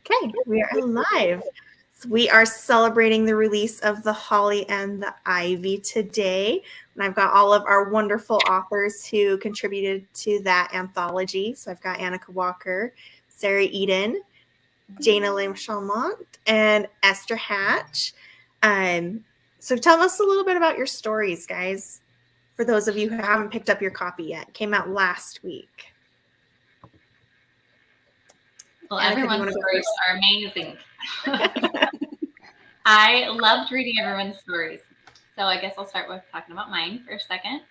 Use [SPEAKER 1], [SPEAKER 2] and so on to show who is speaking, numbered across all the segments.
[SPEAKER 1] Okay, we are live. So we are celebrating the release of The Holly and the Ivy today. And I've got all of our wonderful authors who contributed to that anthology. So I've got Anneka Walker, Sarah Eden, Jana LeCheminant, and Esther Hatch. So tell us a little bit about your stories, guys, for those of you who haven't picked up your copy yet. It came out last week.
[SPEAKER 2] Well, everyone's stories are amazing. I loved reading everyone's stories. So I guess I'll start with talking about mine for a second.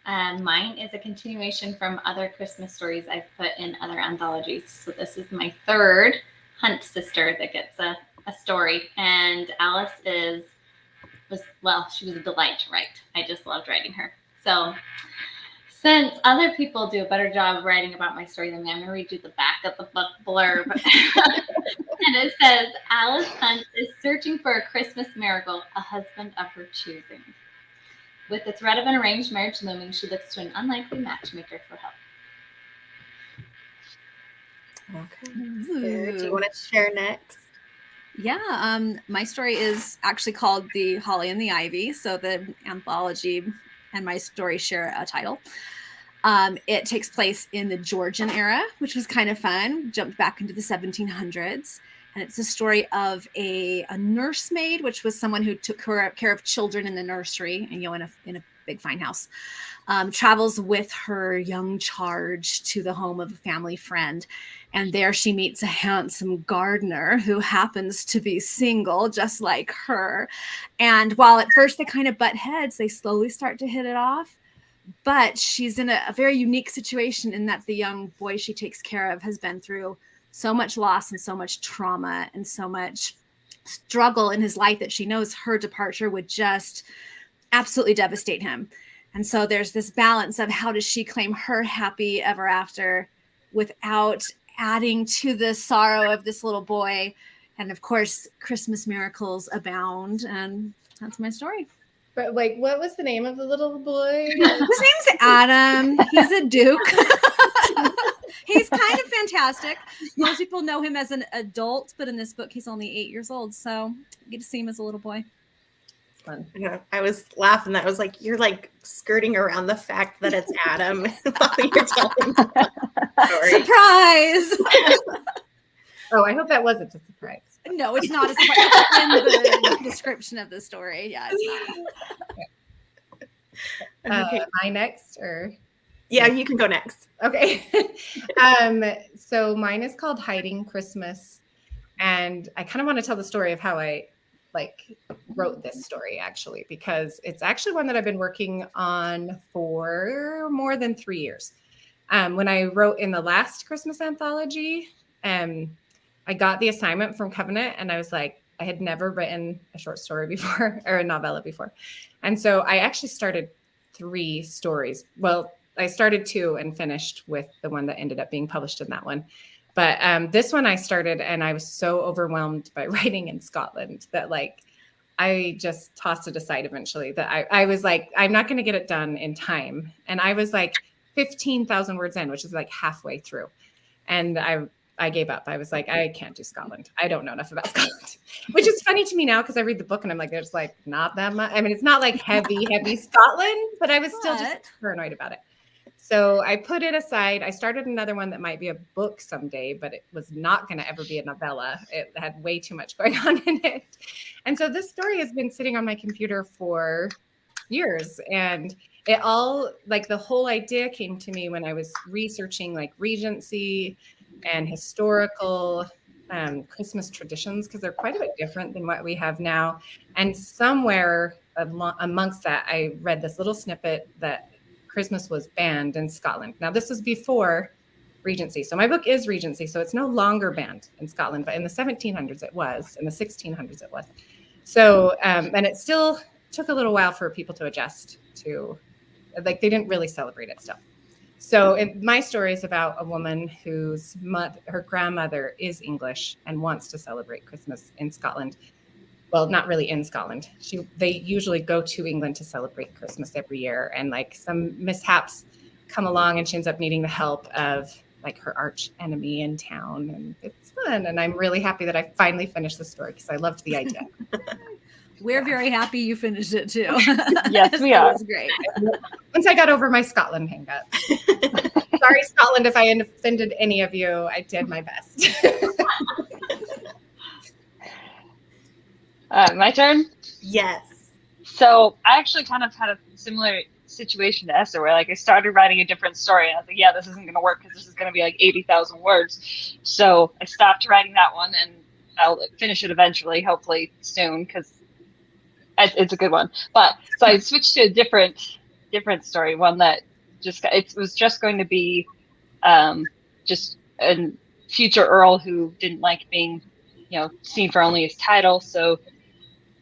[SPEAKER 2] Mine is a continuation from other Christmas stories I've put in other anthologies. So this is my third Hunt sister that gets a story. And Alice she was a delight to write. I just loved writing her. So since other people do a better job of writing about my story than me, I'm going to read you the back of the book blurb. And it says, Alice Hunt is searching for a Christmas miracle, a husband of her choosing. With the threat of an arranged marriage looming, she looks to an unlikely matchmaker for help.
[SPEAKER 1] Okay. Sarah, do you want to share next?
[SPEAKER 3] Yeah, my story is actually called The Holly and the Ivy. So the anthology and my story share a title. It takes place in the Georgian era, which was kind of fun. Jumped back into the 1700s. And it's a story of a nursemaid, which was someone who took care of children in the nursery, and in a big fine house. Travels with her young charge to the home of a family friend. And there she meets a handsome gardener who happens to be single, just like her. And while at first they kind of butt heads, they slowly start to hit it off. But she's in a very unique situation in that the young boy she takes care of has been through so much loss and so much trauma and so much struggle in his life that she knows her departure would just absolutely devastate him. And so there's this balance of how does she claim her happy ever after without adding to the sorrow of this little boy. And of course, Christmas miracles abound. And that's my story.
[SPEAKER 4] But what was the name of the little boy?
[SPEAKER 3] His name's Adam. He's a duke. He's kind of fantastic. Most people know him as an adult, but in this book, he's only 8 years old. So you get to see him as a little boy.
[SPEAKER 4] Fun.
[SPEAKER 1] Yeah, I was laughing. That was like, you're like skirting around the fact that it's Adam while you're telling the story.
[SPEAKER 3] Surprise!
[SPEAKER 4] Oh, I hope that wasn't a surprise.
[SPEAKER 3] No, it's not a surprise. In the description of the story. Yeah, it's not.
[SPEAKER 1] Okay.
[SPEAKER 4] Am I next or?
[SPEAKER 1] Yeah, you can go next.
[SPEAKER 4] Okay. So mine is called Hiding Christmas. And I kind of want to tell the story of how I wrote this story actually, because it's actually one that I've been working on for more than 3 years. When I wrote in the last Christmas anthology, I got the assignment from Covenant and I was like, I had never written a short story before or a novella before. And so I actually started 3 stories. Well, I started 2 and finished with the one that ended up being published in that one. But this one I started and I was so overwhelmed by writing in Scotland that I just tossed it aside eventually. That I was like, I'm not going to get it done in time. And I was like 15,000 words in, which is like halfway through. And I gave up. I was like, I can't do Scotland. I don't know enough about Scotland, which is funny to me now because I read the book and I'm like, there's like not that much. I mean, it's not like heavy Scotland, but I was still just paranoid about it. So I put it aside. I started another one that might be a book someday, but it was not going to ever be a novella. It had way too much going on in it. And so this story has been sitting on my computer for years. And it all, the whole idea came to me when I was researching Regency and historical Christmas traditions, because they're quite a bit different than what we have now. And somewhere amongst that, I read this little snippet that Christmas was banned in Scotland. Now, this is before Regency. So my book is Regency, so it's no longer banned in Scotland, but in the 1700s it was, in the 1600s it was. So, and it still took a little while for people to adjust to, they didn't really celebrate it still. So my story is about a woman whose her grandmother is English and wants to celebrate Christmas in Scotland. Well, not really in Scotland. They usually go to England to celebrate Christmas every year. And some mishaps come along and she ends up needing the help of like her arch enemy in town, and it's fun. And I'm really happy that I finally finished the story because I loved the idea.
[SPEAKER 3] We're very happy you finished it too.
[SPEAKER 5] Yes, we are.
[SPEAKER 3] It was great.
[SPEAKER 4] Once I got over my Scotland hang-up. Sorry, Scotland, if I offended any of you. I did my best.
[SPEAKER 5] My turn.
[SPEAKER 1] Yes.
[SPEAKER 5] So I actually kind of had a similar situation to Esther, where like I started writing a different story, and I was like, yeah, this isn't going to work because this is going to be like 80,000 words. So I stopped writing that one, and I'll finish it eventually, hopefully soon, because it's a good one. But so I switched to a different story, one that it was just going to be just a future Earl who didn't like being, seen for only his title. So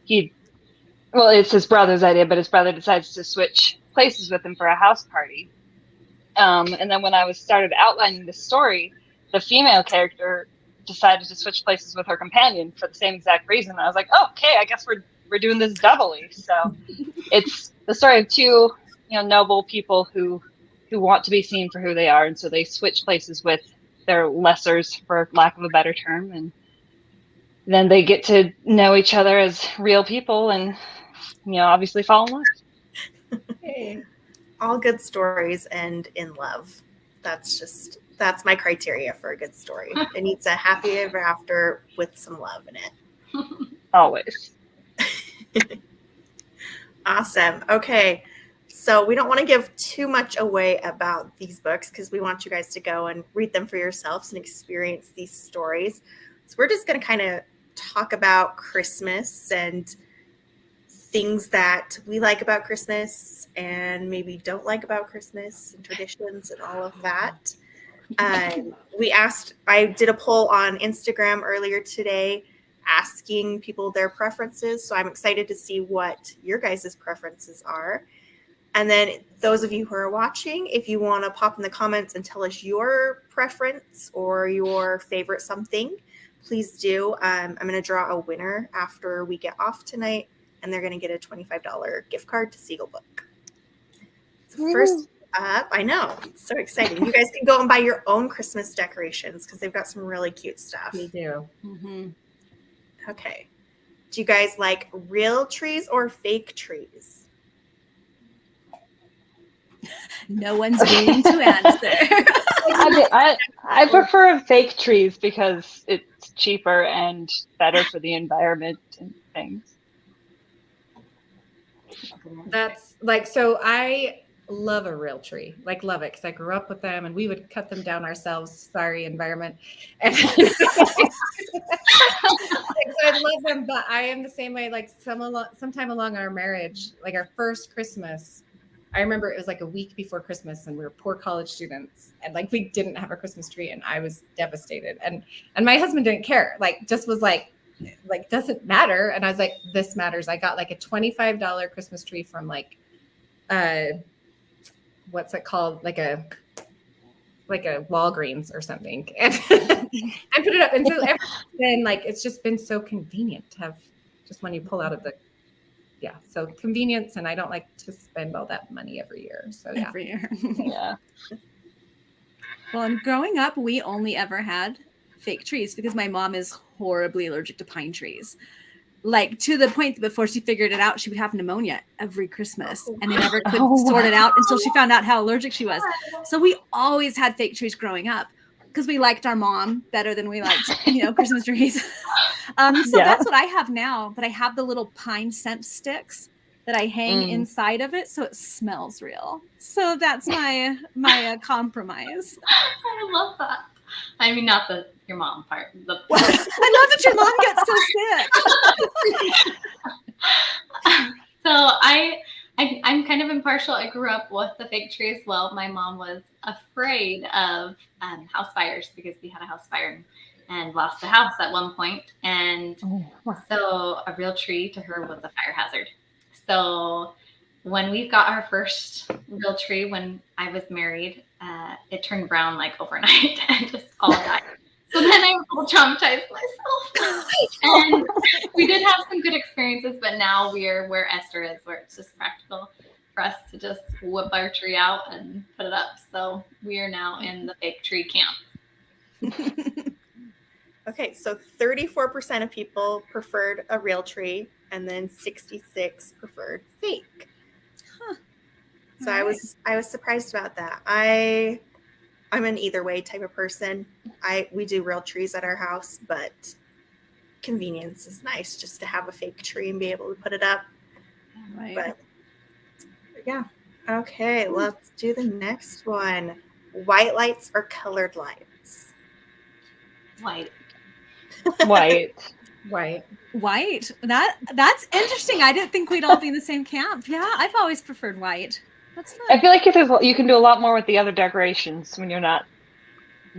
[SPEAKER 5] it's his brother's idea, but his brother decides to switch places with him for a house party. And then when I started outlining the story, the female character decided to switch places with her companion for the same exact reason. I was like, oh, okay, I guess we're doing this doubly. So it's the story of two, noble people who want to be seen for who they are, and so they switch places with their lessers, for lack of a better term, and then they get to know each other as real people, and obviously fall in love.
[SPEAKER 1] Hey. All good stories end in love. That's my criteria for a good story. It needs a happy ever after with some love in it.
[SPEAKER 5] Always.
[SPEAKER 1] Awesome. Okay. So we don't want to give too much away about these books because we want you guys to go and read them for yourselves and experience these stories. So we're just going to kind of talk about Christmas and things that we like about Christmas and maybe don't like about Christmas and traditions and all of that. I did a poll on Instagram earlier today asking people their preferences. So I'm excited to see what your guys' preferences are. And then those of you who are watching, if you want to pop in the comments and tell us your preference or your favorite something, please do. I'm going to draw a winner after we get off tonight, and they're going to get a $25 gift card to Seagull Book. So first up, I know, it's so exciting. You guys can go and buy your own Christmas decorations because they've got some really cute stuff.
[SPEAKER 4] We do.
[SPEAKER 3] Mm-hmm.
[SPEAKER 1] Okay. Do you guys like real trees or fake trees?
[SPEAKER 3] No one's willing to answer.
[SPEAKER 5] I prefer fake trees because it's cheaper and better for the environment and things.
[SPEAKER 4] That's like, so I love a real tree, love it, because I grew up with them and we would cut them down ourselves. Sorry, environment. And so I love them, but I am the same way. Sometime along our marriage, our first Christmas, I remember it was a week before Christmas and we were poor college students and we didn't have a Christmas tree and I was devastated. And my husband didn't care, just was doesn't matter. And I was like, this matters. I got a $25 Christmas tree from what's it called? A Walgreens or something. And I put it up. And so ever then, it's just been so convenient to have just when you pull out of the, so convenience. And I don't like to spend all that money every year. So yeah.
[SPEAKER 3] Every year.
[SPEAKER 5] Yeah.
[SPEAKER 3] Well, and growing up, we only ever had fake trees because my mom is horribly allergic to pine trees. To the point that before she figured it out, she would have pneumonia every Christmas and they never could sort it out until she found out how allergic she was. So we always had fake trees growing up because we liked our mom better than we liked, Christmas trees. That's what I have now, but I have the little pine scent sticks that I hang inside of it so it smells real. So that's my compromise.
[SPEAKER 2] I love that. I mean, not your mom part.
[SPEAKER 3] I love that your mom gets so sick.
[SPEAKER 2] So I'm kind of impartial. I grew up with the fake tree as well. My mom was afraid of house fires because we had a house fire and lost the house at one point. And so a real tree to her was a fire hazard. So when we got our first real tree when I was married, it turned brown overnight and just all died. So then I was traumatized myself. And we did have some good experiences, but now we're where Esther is, where it's just practical. for us to just whip our tree out and put it up. So we are now in the fake tree camp.
[SPEAKER 1] Okay, so 34% of people preferred a real tree, and then 66 preferred fake.
[SPEAKER 3] Huh.
[SPEAKER 1] So
[SPEAKER 3] All right.
[SPEAKER 1] I was surprised about that. I'm an either way type of person. We do real trees at our house, but convenience is nice just to have a fake tree and be able to put it up.
[SPEAKER 3] Right.
[SPEAKER 1] But yeah. Okay, let's do the next one. White lights or colored lights?
[SPEAKER 2] White.
[SPEAKER 5] White.
[SPEAKER 3] White. That's interesting. I didn't think we'd all be in the same camp. Yeah, I've always preferred white. That's fun.
[SPEAKER 5] I feel like you can do a lot more with the other decorations when you're not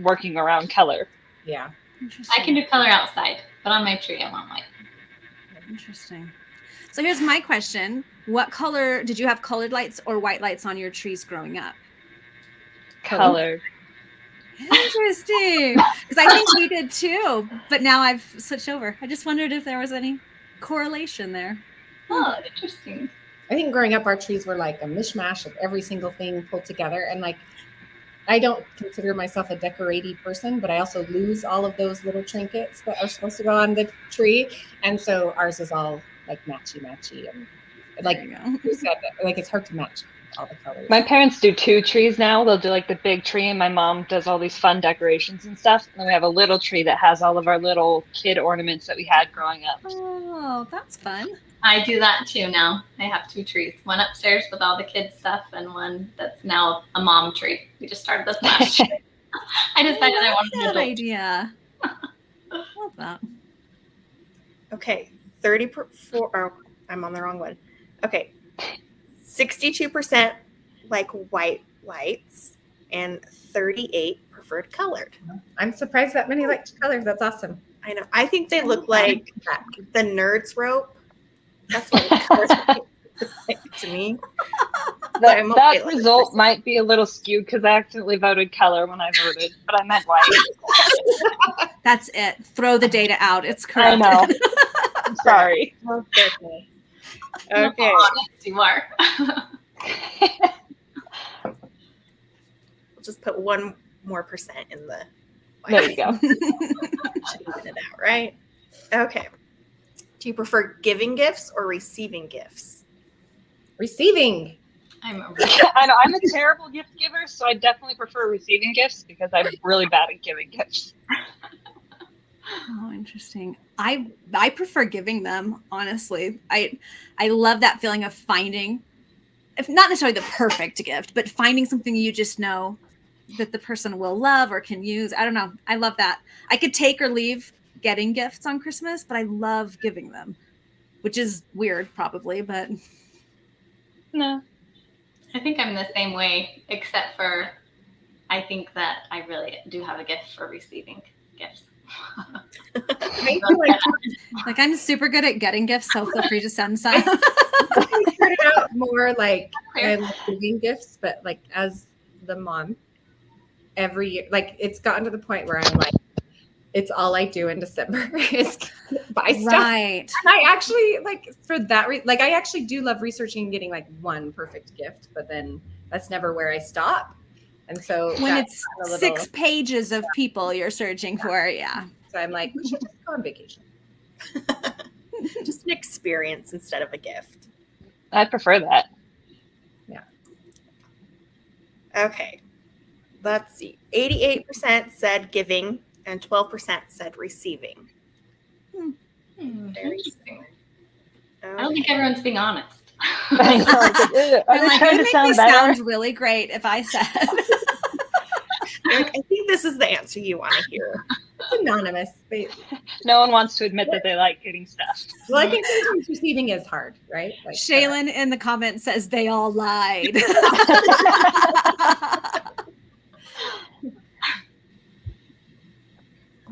[SPEAKER 5] working around color.
[SPEAKER 4] Yeah.
[SPEAKER 3] Interesting.
[SPEAKER 2] I can do color outside, but on my tree I want white.
[SPEAKER 3] Interesting. So here's my question. What color did you have, colored lights or white lights on your trees growing up?
[SPEAKER 5] Color.
[SPEAKER 3] Interesting. Because I think we did too, but now I've switched over. I just wondered if there was any correlation there.
[SPEAKER 2] Oh, interesting.
[SPEAKER 4] I think growing up, our trees were like a mishmash of every single thing pulled together. And like, I don't consider myself a decoraty person, but I also lose all of those little trinkets that are supposed to go on the tree. And so ours is all like matchy. And like you said, like it's hard to match all the colors.
[SPEAKER 5] My parents do 2 trees now. They'll do like the big tree, and my mom does all these fun decorations and stuff. And then we have a little tree that has all of our little kid ornaments that we had growing up.
[SPEAKER 3] Oh, that's fun.
[SPEAKER 2] I do that too now. I have 2 trees, one upstairs with all the kids stuff and one that's now a mom tree. We just started this last year. I decided I wanted an
[SPEAKER 3] Good
[SPEAKER 2] adult.
[SPEAKER 3] idea. Love that.
[SPEAKER 1] Okay, 34. Oh, I'm on the wrong one. Okay, 62% like white lights, and 38 preferred colored.
[SPEAKER 4] I'm surprised that many liked colors. That's awesome.
[SPEAKER 1] I know. I think they look like the Nerds rope. That's what colors look like to me.
[SPEAKER 5] That result might be a little skewed because I accidentally voted color when I voted, but I meant white.
[SPEAKER 3] That's it. Throw the data out. It's correct.
[SPEAKER 5] I know. I'm sorry.
[SPEAKER 1] Oh, goodness.
[SPEAKER 2] Look
[SPEAKER 1] Okay.
[SPEAKER 2] how honest you are.
[SPEAKER 1] We'll just put 1 more percent in the.
[SPEAKER 5] There you go.
[SPEAKER 1] Should even it out, right? Okay. Do you prefer giving gifts or receiving gifts?
[SPEAKER 4] Receiving.
[SPEAKER 5] I know I'm a terrible gift giver, so I definitely prefer receiving gifts because I'm really bad at giving gifts.
[SPEAKER 3] Oh, interesting. I prefer giving them, honestly. I love that feeling of finding, if not necessarily the perfect gift, but finding something you just know that the person will love or can use. I don't know. I love that. I could take or leave getting gifts on Christmas, but I love giving them, which is weird probably, but
[SPEAKER 5] No.
[SPEAKER 2] I think I'm the same way, except for I think that I really do have a gift for receiving gifts.
[SPEAKER 4] I feel
[SPEAKER 3] like I'm super good at getting gifts, so feel free to send some.
[SPEAKER 4] I started out more like I love giving gifts, but like as the mom, every year, like it's gotten to the point where I'm like, it's all I do in December is buy stuff.
[SPEAKER 3] Right.
[SPEAKER 4] And I actually like for that, like I actually do love researching and getting like one perfect gift, but then that's never where I stop. And so
[SPEAKER 3] when it's 6 pages of people you're searching for, yeah.
[SPEAKER 4] So I'm like, we should just go on vacation.
[SPEAKER 1] Just an experience instead of a gift.
[SPEAKER 5] I prefer that.
[SPEAKER 4] Yeah.
[SPEAKER 1] Okay. Let's see. 88% said giving and 12% said receiving. Very
[SPEAKER 2] Interesting.
[SPEAKER 1] Okay.
[SPEAKER 2] I don't think everyone's being honest.
[SPEAKER 5] I know,
[SPEAKER 3] They're like,
[SPEAKER 5] trying
[SPEAKER 3] it
[SPEAKER 5] to
[SPEAKER 3] would
[SPEAKER 5] sound
[SPEAKER 3] make me
[SPEAKER 5] better.
[SPEAKER 3] sound really great if I said.
[SPEAKER 1] I think this is the answer you want to hear.
[SPEAKER 4] It's anonymous. But,
[SPEAKER 5] No one wants to admit that they like getting stuff.
[SPEAKER 4] well, I think sometimes receiving is hard, right? Like,
[SPEAKER 3] Shaylin in the comments says they all lied.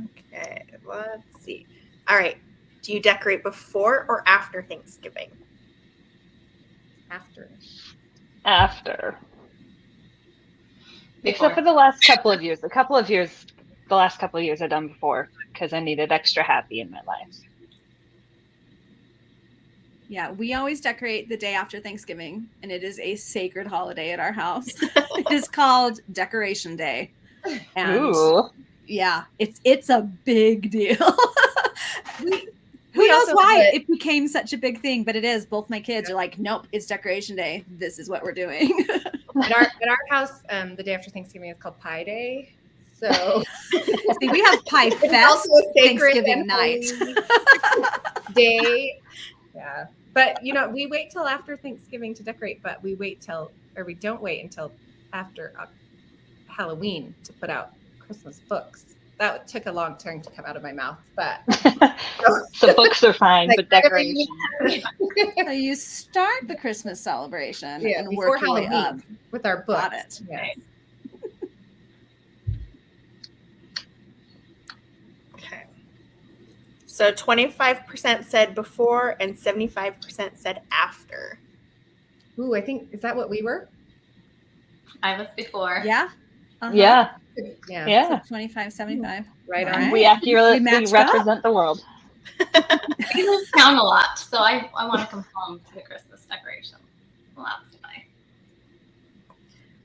[SPEAKER 1] Okay, let's see. All right. Do you decorate before or after Thanksgiving?
[SPEAKER 4] after.
[SPEAKER 5] Except for the last couple of years. The last couple of years I've done before because I needed extra happy in my life.
[SPEAKER 3] Yeah, we always decorate the day after Thanksgiving, and it is a sacred holiday at our house. It is called Decoration Day. And
[SPEAKER 5] Ooh.
[SPEAKER 3] yeah, it's a big deal. Who
[SPEAKER 4] We
[SPEAKER 3] knows
[SPEAKER 4] also
[SPEAKER 3] why
[SPEAKER 4] put-
[SPEAKER 3] it became such a big thing, but it is. Both my kids are like, nope, it's Decoration Day. This is what we're doing.
[SPEAKER 4] At our house, the day after Thanksgiving is called Pie Day. So
[SPEAKER 3] See, we have Pie
[SPEAKER 4] it's
[SPEAKER 3] Fest
[SPEAKER 4] also a sacred
[SPEAKER 3] Thanksgiving
[SPEAKER 4] and
[SPEAKER 3] night.
[SPEAKER 4] holy day. Yeah. But you know, we wait till after Thanksgiving to decorate, but we don't wait until after Halloween to put out Christmas books. That took a long time to come out of my mouth, but
[SPEAKER 5] So books are fine,
[SPEAKER 4] Like,
[SPEAKER 5] but decoration.
[SPEAKER 3] So you start the Christmas celebration
[SPEAKER 4] Yeah,
[SPEAKER 3] and
[SPEAKER 4] before
[SPEAKER 3] work your way
[SPEAKER 4] Halloween.
[SPEAKER 3] up.
[SPEAKER 4] with our books.
[SPEAKER 3] Got it.
[SPEAKER 4] Yeah.
[SPEAKER 1] Okay. So 25% said before and 75% said after.
[SPEAKER 4] Ooh, I think, is that what we were?
[SPEAKER 2] I was before.
[SPEAKER 3] Yeah. Uh-huh.
[SPEAKER 5] Yeah.
[SPEAKER 4] Yeah.
[SPEAKER 5] Yeah.
[SPEAKER 3] So 25, 75.
[SPEAKER 4] Right on.
[SPEAKER 3] All right.
[SPEAKER 5] We accurately
[SPEAKER 3] We matched
[SPEAKER 5] represent the world.
[SPEAKER 2] We move down a lot, so I want to come home to the Christmas decoration. Well, that's fine.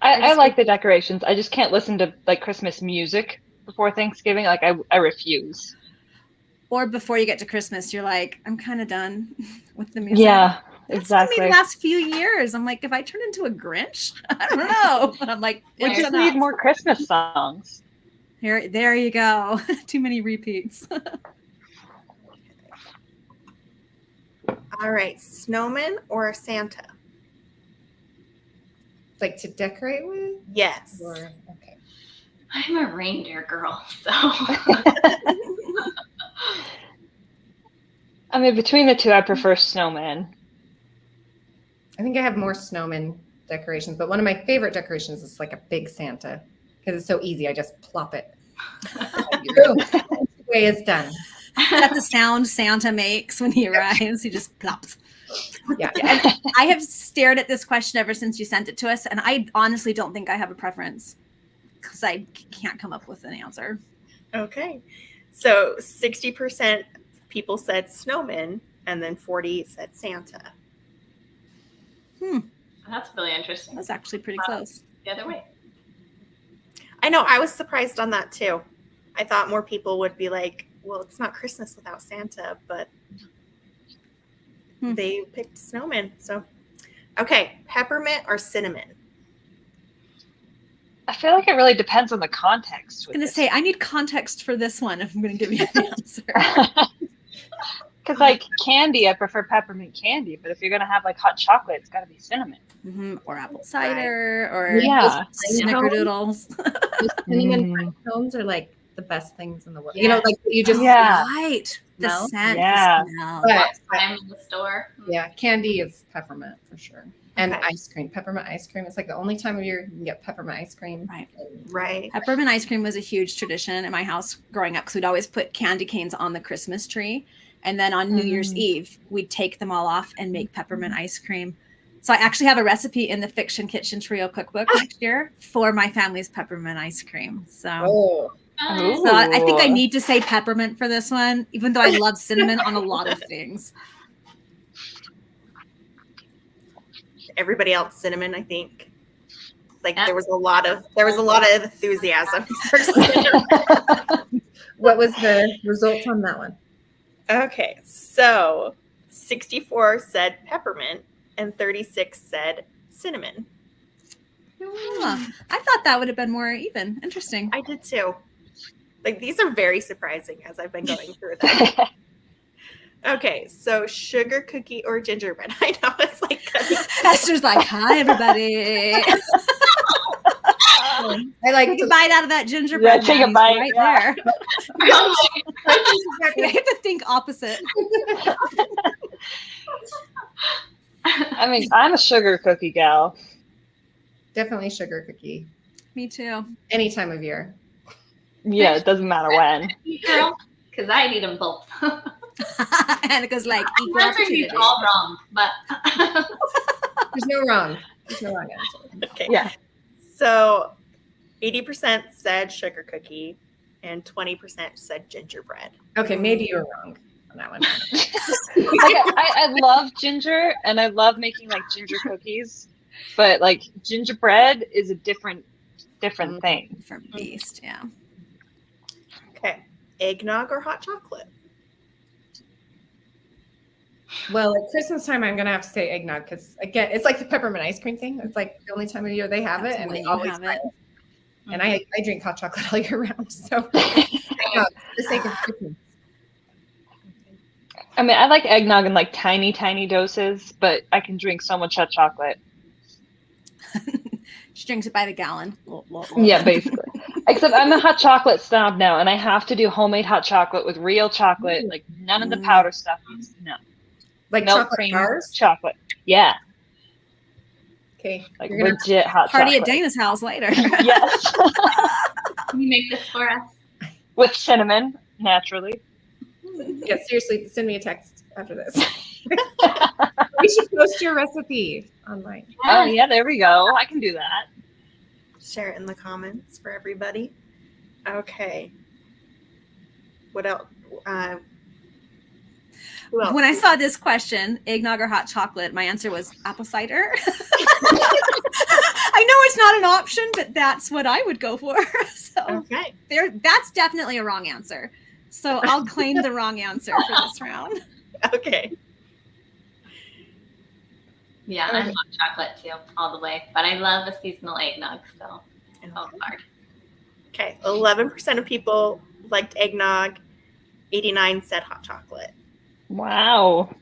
[SPEAKER 5] I like the decorations. I just can't listen to like Christmas music before Thanksgiving. Like I refuse.
[SPEAKER 3] Or before you get to Christmas, you're like, I'm kind of done with the music.
[SPEAKER 5] Yeah,
[SPEAKER 3] That's
[SPEAKER 5] exactly.
[SPEAKER 3] been me the last few years. I'm like, if I turn into a Grinch, I don't know. But I'm like,
[SPEAKER 5] We
[SPEAKER 3] it's
[SPEAKER 5] just
[SPEAKER 3] enough.
[SPEAKER 5] need more Christmas songs.
[SPEAKER 3] There you go. Too many repeats.
[SPEAKER 1] All right, snowman or Santa?
[SPEAKER 4] Like to decorate with?
[SPEAKER 1] Yes.
[SPEAKER 4] Or, okay.
[SPEAKER 2] I'm a reindeer girl, so
[SPEAKER 5] I mean, between the two, I prefer snowman.
[SPEAKER 4] I think I have more snowman decorations, but one of my favorite decorations is like a big Santa because it's so easy. I just plop it. The way it's done.
[SPEAKER 3] That's the sound Santa makes when he arrives. He just plops.
[SPEAKER 4] Yeah.
[SPEAKER 3] And I have stared at this question ever since you sent it to us, and I honestly don't think I have a preference because I can't come up with an answer.
[SPEAKER 1] Okay. So 60% people said snowman and then 40 said Santa.
[SPEAKER 2] that's really interesting.
[SPEAKER 3] That's actually pretty close.
[SPEAKER 2] The other way.
[SPEAKER 1] I know, I was surprised on that too. I thought more people would be like, well, it's not Christmas without Santa, but they picked snowman. So, okay, peppermint or cinnamon?
[SPEAKER 5] I feel like it really depends on the context.
[SPEAKER 3] I was going to say, I need context for this one if I'm going to give you an answer.
[SPEAKER 5] Because like candy, I prefer peppermint candy, but if you're gonna have like hot chocolate, it's gotta be cinnamon.
[SPEAKER 3] Or apple cider or
[SPEAKER 5] Yeah.
[SPEAKER 3] snickerdoodles.
[SPEAKER 4] Those cinnamon pine cones are like the best things in the world. You know, like you just
[SPEAKER 5] Yeah.
[SPEAKER 3] Right. The
[SPEAKER 4] smell?
[SPEAKER 3] scent.
[SPEAKER 5] Yeah.
[SPEAKER 3] The smell.
[SPEAKER 4] But
[SPEAKER 2] I'm in the store.
[SPEAKER 4] yeah, candy is peppermint for sure. And
[SPEAKER 1] Okay.
[SPEAKER 4] ice cream, peppermint ice cream. It's like the only time of year you can get peppermint ice cream.
[SPEAKER 3] Right.
[SPEAKER 1] Right.
[SPEAKER 3] Peppermint ice cream was a huge tradition in my house growing up because we'd always put candy canes on the Christmas tree. And then on New Year's Eve, we'd take them all off and make peppermint ice cream. So I actually have a recipe in the Fiction Kitchen Trio cookbook next year for my family's peppermint ice cream. So,
[SPEAKER 4] Oh,
[SPEAKER 3] so I think I need to say peppermint for this one, even though I love cinnamon on a lot of things.
[SPEAKER 1] Everybody else cinnamon, I think. Like
[SPEAKER 2] Yeah.
[SPEAKER 1] there was a lot of enthusiasm.
[SPEAKER 4] what was the results on that one?
[SPEAKER 1] Okay, so 64 said peppermint and 36 said cinnamon.
[SPEAKER 3] I thought that would have been more even. Interesting.
[SPEAKER 1] I did too. Like these are very surprising as I've been going through them. Okay, so sugar cookie or gingerbread? I know it's like
[SPEAKER 3] Esther's like, hi, everybody.
[SPEAKER 4] I like
[SPEAKER 3] Take a
[SPEAKER 4] to,
[SPEAKER 3] bite out of that gingerbread.
[SPEAKER 5] take a
[SPEAKER 3] Maddie's
[SPEAKER 5] bite,
[SPEAKER 3] right
[SPEAKER 5] yeah.
[SPEAKER 3] there. I have to think opposite.
[SPEAKER 5] I mean, I'm a sugar cookie gal.
[SPEAKER 4] definitely sugar cookie.
[SPEAKER 3] Me too.
[SPEAKER 4] Any time of year.
[SPEAKER 5] Yeah, it doesn't matter when.
[SPEAKER 2] Girl, because I need them both.
[SPEAKER 3] Anneka's like, equal
[SPEAKER 2] Answer is
[SPEAKER 3] opportunity.
[SPEAKER 2] all wrong, but
[SPEAKER 4] There's no wrong. There's no wrong answer.
[SPEAKER 1] okay.
[SPEAKER 5] Yeah.
[SPEAKER 1] So 80% said sugar cookie and 20% said gingerbread.
[SPEAKER 4] Okay, maybe you're wrong. now.
[SPEAKER 5] Like, I love ginger, and I love making like ginger cookies, but like gingerbread is a different thing.
[SPEAKER 3] Different beast, yeah.
[SPEAKER 1] Okay. Eggnog or hot chocolate?
[SPEAKER 4] Well, at Christmas time, I'm gonna have to say eggnog because again, it's like the peppermint ice cream thing. It's like the only time of year they have
[SPEAKER 3] That's
[SPEAKER 4] it, and
[SPEAKER 3] when
[SPEAKER 4] they
[SPEAKER 3] you
[SPEAKER 4] always
[SPEAKER 3] have
[SPEAKER 4] buy
[SPEAKER 3] it.
[SPEAKER 4] it. And I drink hot chocolate all year round, so for the sake of Christmas.
[SPEAKER 5] I mean, I like eggnog in like tiny doses, but I can drink so much hot chocolate.
[SPEAKER 3] She drinks it by the gallon.
[SPEAKER 5] Yeah, basically. Except I'm a hot chocolate snob now, and I have to do homemade hot chocolate with real chocolate, like none of the powder stuff. No,
[SPEAKER 4] Like
[SPEAKER 5] milk
[SPEAKER 4] chocolate
[SPEAKER 5] cream
[SPEAKER 4] bars.
[SPEAKER 5] chocolate. Yeah,
[SPEAKER 4] Okay,
[SPEAKER 5] like
[SPEAKER 4] you're gonna
[SPEAKER 5] legit hot
[SPEAKER 3] Party
[SPEAKER 5] chocolate.
[SPEAKER 3] at Dana's house later.
[SPEAKER 5] Yes,
[SPEAKER 2] Can you make this for us?
[SPEAKER 5] with cinnamon, naturally.
[SPEAKER 4] yeah, seriously, send me a text after this. We should post your recipe online.
[SPEAKER 5] Oh yeah, there we go. I can do that.
[SPEAKER 1] Share it in the comments for everybody. Okay. What else? Who else?
[SPEAKER 3] When I saw this question, eggnog or hot chocolate, my answer was apple cider. I know it's not an option, but that's what I would go for. So
[SPEAKER 1] Okay.
[SPEAKER 3] that's definitely a wrong answer. So I'll claim the wrong answer for this round.
[SPEAKER 1] Okay.
[SPEAKER 2] Yeah, I'm hot chocolate too, all the way. But I love a seasonal eggnog, so it's all hard.
[SPEAKER 1] Okay. 11% of people liked eggnog. 89 said hot chocolate.
[SPEAKER 5] Wow.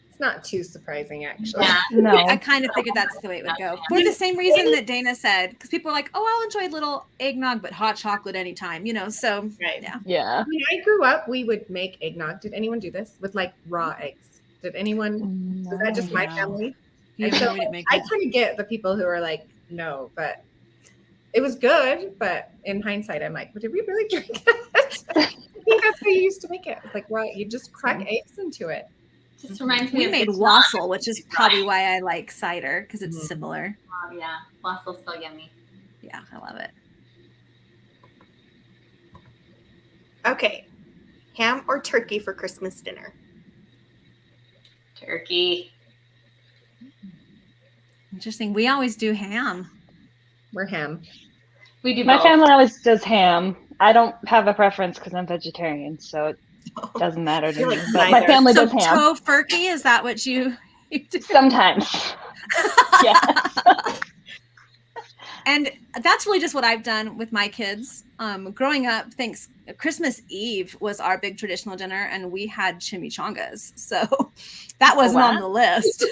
[SPEAKER 4] It's not too surprising, actually.
[SPEAKER 2] Yeah.
[SPEAKER 5] No.
[SPEAKER 3] I kind of figured that's the way it would go. For the same reason that Dana said, because people are like, oh, I'll enjoy a little eggnog, but hot chocolate anytime, so
[SPEAKER 1] Right.
[SPEAKER 3] yeah.
[SPEAKER 5] Yeah.
[SPEAKER 4] When I grew up, we would make eggnog. Did anyone do this with like raw eggs? Did anyone? Was that just my
[SPEAKER 3] No.
[SPEAKER 4] family?
[SPEAKER 3] You
[SPEAKER 4] And
[SPEAKER 3] have
[SPEAKER 4] so
[SPEAKER 3] no way to make
[SPEAKER 4] I
[SPEAKER 3] it.
[SPEAKER 4] kind of get the people who are like, no, but it was good. But in hindsight, I'm like, well, did we really drink that? I think that's how you used to make it. It's like, well, you just crack eggs into it.
[SPEAKER 2] Just reminds me
[SPEAKER 3] We
[SPEAKER 2] of
[SPEAKER 3] made
[SPEAKER 2] it's
[SPEAKER 3] wassail, which is probably why I like cider, because it's similar.
[SPEAKER 2] not- yeah, wassail's so yummy.
[SPEAKER 3] Yeah, I love it.
[SPEAKER 1] Okay. Ham or turkey for Christmas dinner?
[SPEAKER 2] Turkey.
[SPEAKER 3] Interesting. We always do ham.
[SPEAKER 4] We're ham.
[SPEAKER 2] We do
[SPEAKER 5] My
[SPEAKER 2] both.
[SPEAKER 5] family always does ham. I don't have a preference because I'm vegetarian, so it doesn't matter to
[SPEAKER 1] You're
[SPEAKER 5] me.
[SPEAKER 1] like
[SPEAKER 5] But my
[SPEAKER 1] neither.
[SPEAKER 5] family
[SPEAKER 3] So
[SPEAKER 5] does ham.
[SPEAKER 3] tofurkey, is that what you do?
[SPEAKER 5] Sometimes. Yeah.
[SPEAKER 3] And that's really just what I've done with my kids. Growing up, Christmas Eve was our big traditional dinner, and we had chimichangas. So that wasn't on the list.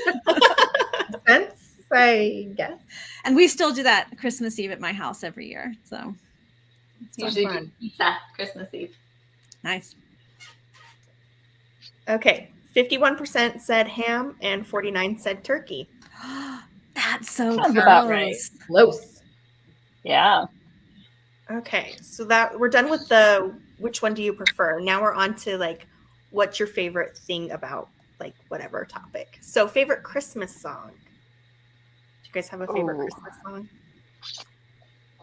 [SPEAKER 4] Sense, I guess.
[SPEAKER 3] And we still do that Christmas Eve at my house every year. So
[SPEAKER 1] So
[SPEAKER 2] Usually
[SPEAKER 1] fun.
[SPEAKER 2] do pizza Christmas Eve.
[SPEAKER 3] nice.
[SPEAKER 1] Okay. 51% said ham and 49 said turkey.
[SPEAKER 3] That's so
[SPEAKER 5] Sounds
[SPEAKER 3] close.
[SPEAKER 5] about right.
[SPEAKER 4] Close.
[SPEAKER 5] Yeah.
[SPEAKER 1] Okay. So that we're done with the which one do you prefer? Now we're on to like what's your favorite thing about like whatever topic. So favorite Christmas song. Do you guys have a favorite
[SPEAKER 5] Ooh.
[SPEAKER 1] Christmas song?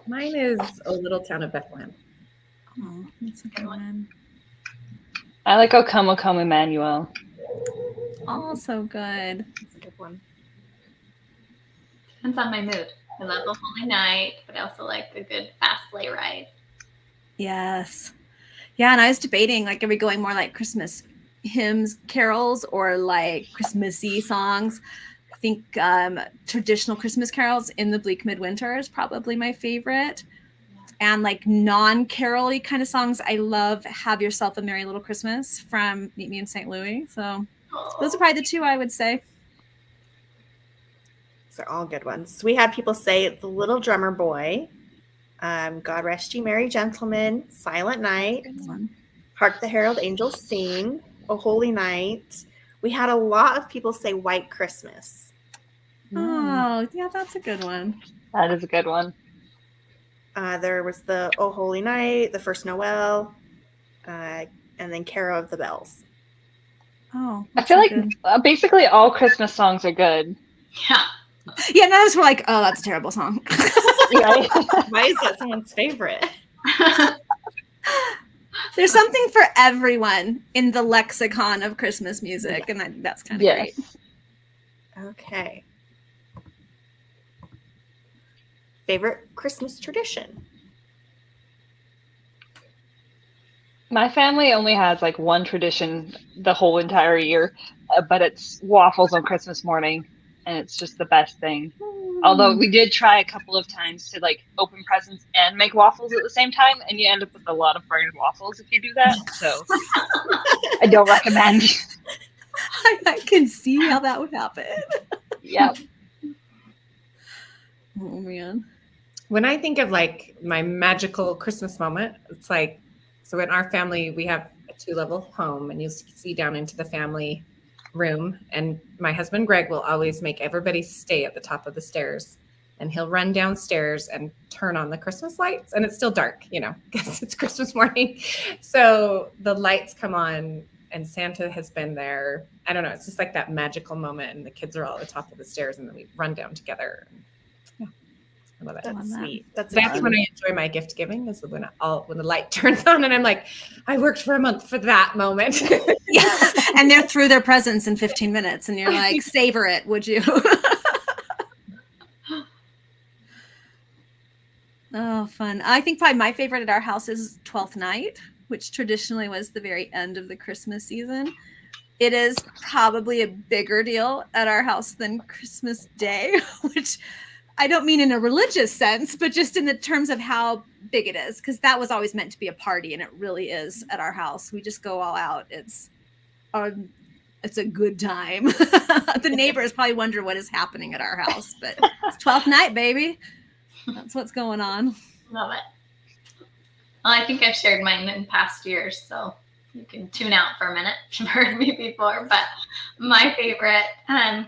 [SPEAKER 4] Mine is A Little Town of Bethlehem.
[SPEAKER 3] Oh, that's a good one.
[SPEAKER 5] I like O Come Emmanuel.
[SPEAKER 3] Oh, so good.
[SPEAKER 1] That's a good one.
[SPEAKER 2] Depends on my mood. I love the Holy Night, but I also like a good fast sleigh ride.
[SPEAKER 3] Yes. Yeah, and I was debating, like, are we going more like Christmas hymns, carols, or like Christmassy songs? I think traditional Christmas carols in the bleak midwinter is probably my favorite. And like non-carol-y kind of songs, I love Have Yourself a Merry Little Christmas from Meet Me in St. Louis. So those are probably the two I would say.
[SPEAKER 1] These are all good ones. So we had people say The Little Drummer Boy, God Rest You Merry Gentlemen, Silent Night,
[SPEAKER 3] Good one.
[SPEAKER 1] Hark the Herald Angels Sing, O Holy Night. We had a lot of people say White Christmas.
[SPEAKER 3] Oh, yeah, that's a good one.
[SPEAKER 5] That is a good one.
[SPEAKER 1] There was the O Holy Night, the First Noel, and then Carol of the Bells.
[SPEAKER 3] Oh,
[SPEAKER 5] I
[SPEAKER 3] that's
[SPEAKER 5] feel
[SPEAKER 3] so
[SPEAKER 5] like
[SPEAKER 3] good.
[SPEAKER 5] basically all Christmas songs are good.
[SPEAKER 2] Yeah.
[SPEAKER 3] Yeah, none of us were like, oh, that's a terrible song.
[SPEAKER 5] Right?
[SPEAKER 1] Why is that someone's favorite?
[SPEAKER 3] There's something for everyone in the lexicon of Christmas music, and that's kind of great.
[SPEAKER 1] Okay. Favorite Christmas tradition?
[SPEAKER 5] My family only has like one tradition the whole entire year, but it's waffles on Christmas morning, and it's just the best thing. Although we did try a couple of times to like open presents and make waffles at the same time, and you end up with a lot of burned waffles if you do that. So I don't recommend.
[SPEAKER 3] I can see how that would happen.
[SPEAKER 5] Yep.
[SPEAKER 3] Oh man.
[SPEAKER 4] When I think of like my magical Christmas moment, it's like, so in our family, we have a 2-level home, and you see down into the family room. And my husband, Greg, will always make everybody stay at the top of the stairs, and he'll run downstairs and turn on the Christmas lights. And it's still dark, because it's Christmas morning. So the lights come on and Santa has been there. I don't know. It's just like that magical moment. And the kids are all at the top of the stairs, and then we run down together. I love it.
[SPEAKER 1] That's sweet. That's
[SPEAKER 4] when I enjoy my gift giving, is when the light turns on and I'm like, I worked for a month for that moment.
[SPEAKER 3] Yeah. And they're through their presents in 15 minutes, and you're like, savor it, would you? Oh, fun. I think probably my favorite at our house is 12th night, which traditionally was the very end of the Christmas season. It is probably a bigger deal at our house than Christmas Day, which I don't mean in a religious sense, but just in the terms of how big it is, because that was always meant to be a party, and it really is at our house. We just go all out. It's a good time. The neighbors probably wonder what is happening at our house, but it's 12th night, baby. That's what's going on.
[SPEAKER 2] Love it. Well, I think I've shared mine in past years, so you can tune out for a minute if you've heard me before. But my favorite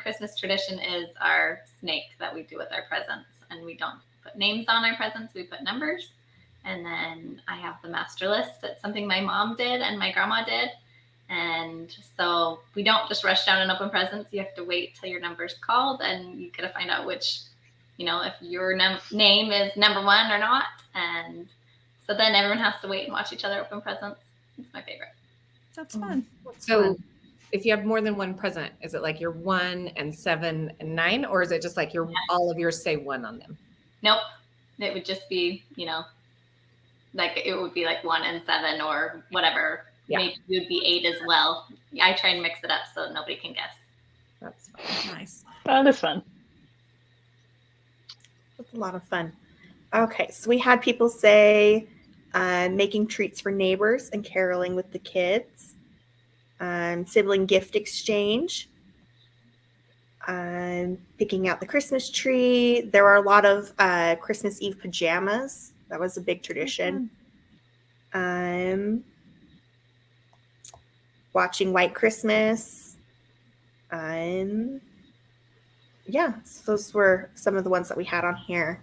[SPEAKER 2] Christmas tradition is our snake that we do with our presents. And we don't put names on our presents, we put numbers. And then I have the master list. It's something my mom did and my grandma did. And so we don't just rush down and open presents. You have to wait till your number's called, and you gotta find out which, if your name is number 1 or not. And so then everyone has to wait and watch each other open presents. It's my favorite.
[SPEAKER 3] That's fun.
[SPEAKER 4] So if you have more than one present, is it like your 1 and 7 and 9, or is it just like all of yours say 1 on them?
[SPEAKER 2] Nope. It would just be, like it would be like 1 and 7 or whatever. Yeah. Maybe it would be 8 as well. I try and mix it up so nobody can guess.
[SPEAKER 4] That's fun.
[SPEAKER 3] Nice.
[SPEAKER 5] Oh, that's fun.
[SPEAKER 1] That's a lot of fun. Okay, so we had people say making treats for neighbors and caroling with the kids, sibling gift exchange, picking out the Christmas tree. There were a lot of Christmas Eve pajamas. That was a big tradition. Watching White Christmas. Yeah, so those were some of the ones that we had on here.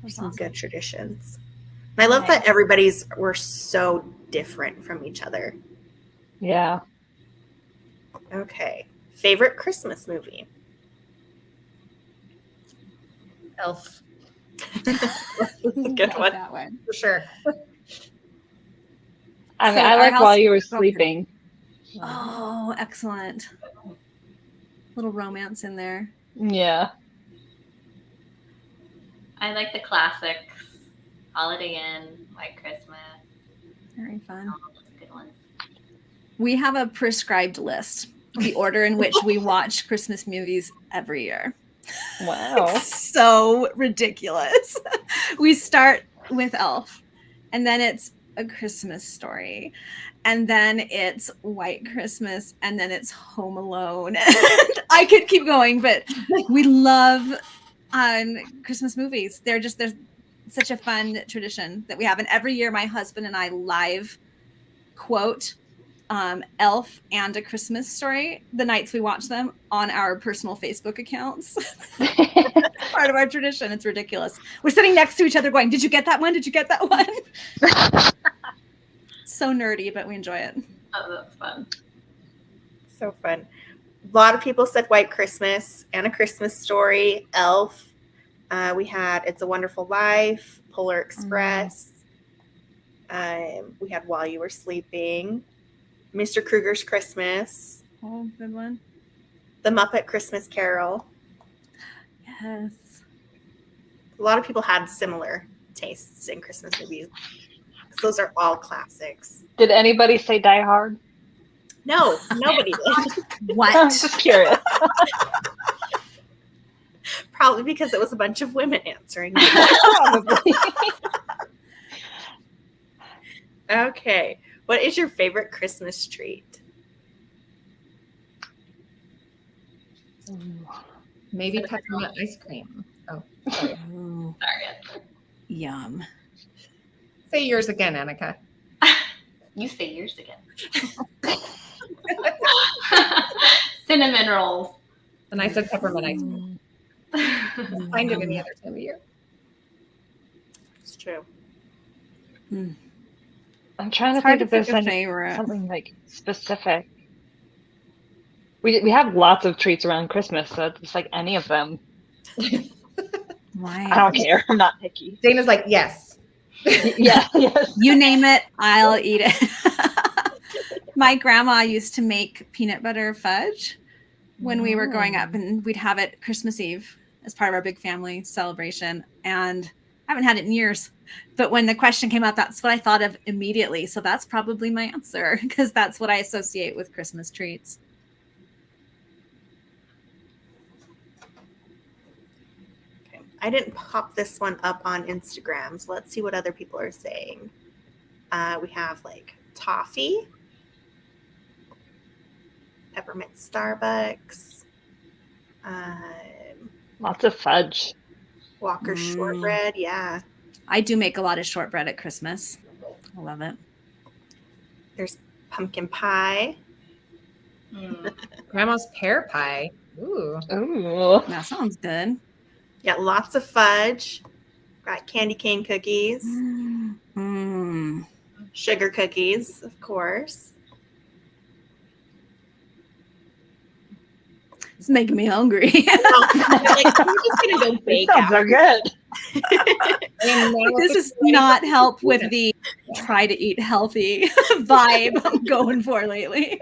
[SPEAKER 1] Some good traditions. And I love that everybody's were so different from each other.
[SPEAKER 5] Yeah.
[SPEAKER 1] Okay. Favorite Christmas movie?
[SPEAKER 4] Elf.
[SPEAKER 1] Good one.
[SPEAKER 3] That one.
[SPEAKER 4] For sure.
[SPEAKER 5] I mean,
[SPEAKER 3] So
[SPEAKER 5] I
[SPEAKER 3] our
[SPEAKER 5] like
[SPEAKER 3] house-
[SPEAKER 5] While You Were Sleeping.
[SPEAKER 3] Oh, excellent. Little romance in there.
[SPEAKER 5] Yeah.
[SPEAKER 2] I like the classics. Holiday Inn, White Christmas.
[SPEAKER 3] Very fun.
[SPEAKER 2] All those good ones.
[SPEAKER 3] We have a prescribed list, the order in which we watch Christmas movies every year.
[SPEAKER 5] Wow.
[SPEAKER 3] It's so ridiculous. We start with Elf, and then it's A Christmas Story, and then it's White Christmas, and then it's Home Alone. And I could keep going, but we love Christmas movies. There's such a fun tradition that we have, and every year my husband and I live quote Elf and A Christmas Story the nights we watch them on our personal Facebook accounts. Part of our tradition. It's ridiculous. We're sitting next to each other going, did you get that one? Did you get that one? So nerdy, but we enjoy it.
[SPEAKER 2] Oh, that's fun.
[SPEAKER 1] So fun. A lot of people said White Christmas and A Christmas Story, Elf. We had It's a Wonderful Life, Polar Express. We had While You Were Sleeping, Mr. Kruger's Christmas,
[SPEAKER 3] Oh, good one.
[SPEAKER 1] The Muppet Christmas Carol.
[SPEAKER 3] Yes.
[SPEAKER 1] A lot of people had similar tastes in Christmas movies. Those are all classics.
[SPEAKER 5] Did anybody say Die Hard?
[SPEAKER 1] No, nobody did.
[SPEAKER 5] I'm
[SPEAKER 3] What?
[SPEAKER 5] just curious.
[SPEAKER 1] Probably because it was a bunch of women answering.
[SPEAKER 5] Probably.
[SPEAKER 1] Okay. What is your favorite Christmas treat?
[SPEAKER 4] Maybe peppermint ice cream. Oh, sorry.
[SPEAKER 3] Ooh,
[SPEAKER 2] Sorry.
[SPEAKER 3] yum.
[SPEAKER 4] Say yours again, Anneka.
[SPEAKER 2] You say yours again. Cinnamon rolls.
[SPEAKER 4] And I said peppermint ice cream.
[SPEAKER 3] Mm.
[SPEAKER 4] Find it any other time of year.
[SPEAKER 1] It's true.
[SPEAKER 5] I'm trying to
[SPEAKER 3] It's hard
[SPEAKER 5] think
[SPEAKER 3] to
[SPEAKER 5] if there's
[SPEAKER 3] pick a
[SPEAKER 5] any,
[SPEAKER 3] favorite.
[SPEAKER 5] something like specific. We have lots of treats around Christmas, so it's like any of them. I
[SPEAKER 3] Why?
[SPEAKER 5] don't care. I'm not picky.
[SPEAKER 4] Dana's like, yes.
[SPEAKER 5] Yeah, yes.
[SPEAKER 3] You name it, I'll eat it. My grandma used to make peanut butter fudge when we were growing up, and we'd have it Christmas Eve as part of our big family celebration. And I haven't had it in years. But when the question came out, that's what I thought of immediately. So that's probably my answer, because that's what I associate with Christmas treats.
[SPEAKER 1] Okay. I didn't pop this one up on Instagram, so let's see what other people are saying. We have like toffee, peppermint Starbucks,
[SPEAKER 5] Lots of fudge.
[SPEAKER 1] Walker shortbread. Yeah.
[SPEAKER 3] I do make a lot of shortbread at Christmas. I love it.
[SPEAKER 1] There's pumpkin pie.
[SPEAKER 4] Grandma's pear pie. Ooh.
[SPEAKER 5] Ooh.
[SPEAKER 3] That sounds good.
[SPEAKER 1] Yeah, lots of fudge. Got candy cane cookies,
[SPEAKER 3] Mm.
[SPEAKER 1] sugar cookies, of course.
[SPEAKER 3] It's making me hungry.
[SPEAKER 1] Like, I'm just gonna go
[SPEAKER 5] These
[SPEAKER 1] bake
[SPEAKER 5] sounds
[SPEAKER 1] out.
[SPEAKER 5] are good.
[SPEAKER 4] And now
[SPEAKER 3] This
[SPEAKER 4] it's
[SPEAKER 3] does not help with the try to eat healthy vibe I'm going for lately.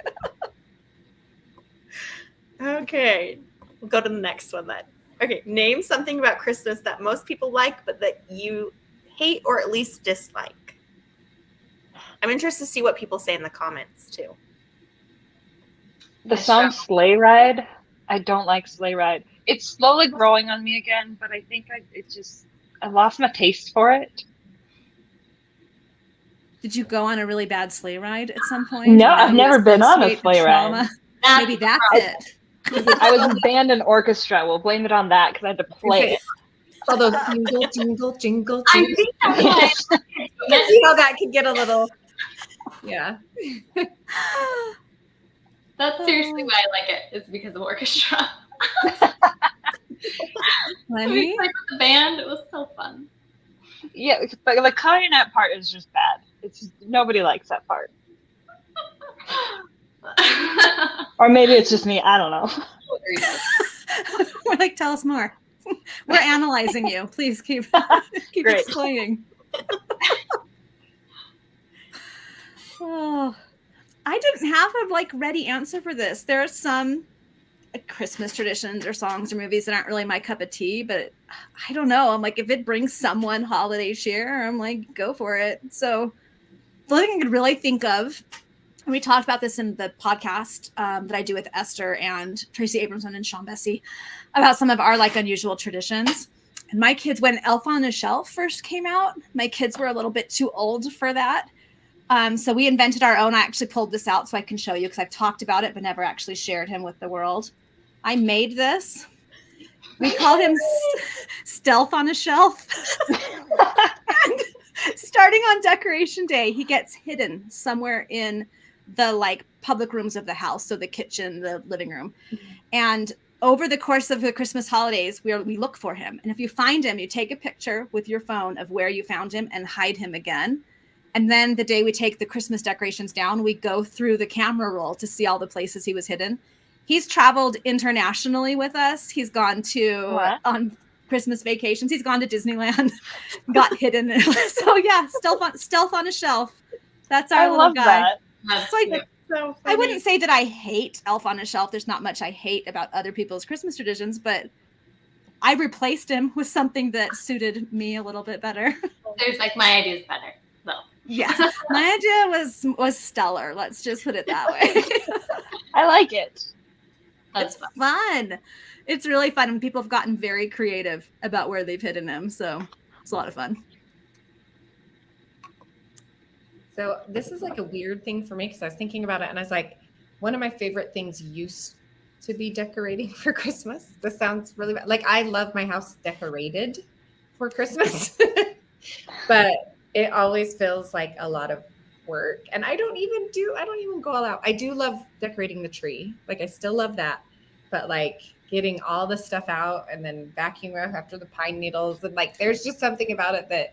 [SPEAKER 1] Okay, we'll go to the next one then. Okay, name something about Christmas that most people like, but that you hate or at least dislike. I'm interested to see what people say in the comments too.
[SPEAKER 5] The song Sleigh Ride. I don't like Sleigh Ride. It's slowly growing on me again, but I think I lost my taste for it.
[SPEAKER 3] Did you go on a really bad sleigh ride at some point?
[SPEAKER 5] No,
[SPEAKER 3] And
[SPEAKER 5] I've
[SPEAKER 3] you
[SPEAKER 5] never been on a
[SPEAKER 3] associate the
[SPEAKER 5] sleigh ride.
[SPEAKER 3] trauma?
[SPEAKER 2] That's
[SPEAKER 3] Maybe that's it.
[SPEAKER 5] I was band and orchestra. We'll blame it on that because I had to play it.
[SPEAKER 4] all those jingle, jingle, jingle,
[SPEAKER 2] I
[SPEAKER 4] jingle.
[SPEAKER 2] think that's why
[SPEAKER 4] You know, that could get a little, yeah.
[SPEAKER 2] that's seriously why I like it. Is because of orchestra.
[SPEAKER 3] Let
[SPEAKER 2] We
[SPEAKER 3] me.
[SPEAKER 2] played with the band. It was so fun.
[SPEAKER 5] Yeah, but the clarinet part is just bad. It's nobody likes that part. Or maybe it's just me. I don't know.
[SPEAKER 3] We're like, tell us more. We're analyzing you. Please keep
[SPEAKER 5] Great.
[SPEAKER 3] explaining. Oh, I didn't have a ready answer for this. There are some Christmas traditions or songs or movies that aren't really my cup of tea, but I don't know. I'm like, if it brings someone holiday cheer, I'm like, go for it. So the only thing I could really think of, and we talked about this in the podcast that I do with Esther and Tracy Abramson and Sean Bessie about some of our unusual traditions. And my kids, when Elf on a Shelf first came out, my kids were a little bit too old for that. So we invented our own. I actually pulled this out so I can show you because I've talked about it, but never actually shared him with the world. I made this. We called him Stealth on a Shelf. And starting on Decoration Day, he gets hidden somewhere in the public rooms of the house. So the kitchen, the living room. And over the course of the Christmas holidays, we look for him. And if you find him, you take a picture with your phone of where you found him and hide him again. And then the day we take the Christmas decorations down, we go through the camera roll to see all the places he was hidden. He's traveled internationally with us. He's gone to Christmas vacations. He's gone to Disneyland, got hidden. So yeah, stealth on a shelf. That's our little guy.
[SPEAKER 5] That.
[SPEAKER 2] That's
[SPEAKER 3] So
[SPEAKER 2] cute.
[SPEAKER 1] So
[SPEAKER 3] I
[SPEAKER 1] funny.
[SPEAKER 3] wouldn't say that I hate Elf on a Shelf. There's not much I hate about other people's Christmas traditions, but I replaced him with something that suited me a little bit better.
[SPEAKER 2] There's like my idea is better. Well,
[SPEAKER 3] Yes, my idea was stellar. Let's just put it that way.
[SPEAKER 5] I like it.
[SPEAKER 2] that's
[SPEAKER 3] It's
[SPEAKER 2] fun.
[SPEAKER 3] fun. It's really fun, and people have gotten very creative about where they've hidden him. So it's a lot of fun.
[SPEAKER 4] So this is like a weird thing for me because I was thinking about it and I was like, one of my favorite things used to be decorating for Christmas. This sounds really bad. Like I love my house decorated for Christmas, but it always feels like a lot of work. And I don't even go all out. I do love decorating the tree. Like I still love that, but like getting all the stuff out and then vacuuming after the pine needles. And like, there's just something about it that